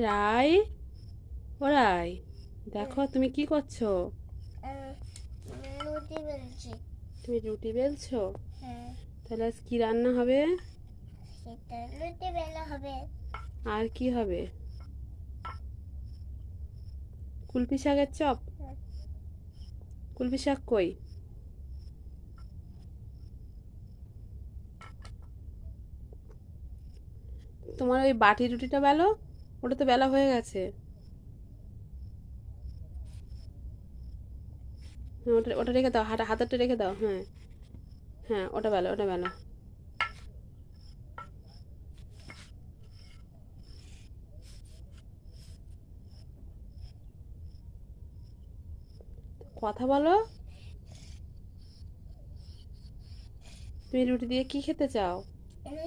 রাই, ও রাই, দেখো তুমি কি করছো? রুটি বেলছি। তুমি রুটি বেলছো? হ্যাঁ, তাহলে আজ কি রান্না হবে? সেটা রুটি বেলা হবে। আর কি হবে? কুলপি শাকের চপ? হ্যাঁ, কুলপি শাক কই? তোমার ওই বাটি রুটিটা বেলো, ওটা তো বেলা হয়ে গেছে। হ্যাঁ, ওটা ওটা রেখে দাও, হাতেরটা রেখে দাও। হ্যাঁ, হ্যাঁ, ওটা বেলো, ওটা বেলো। কথা বলো। তুমি রুটি দিয়ে কি খেতে চাও? আমি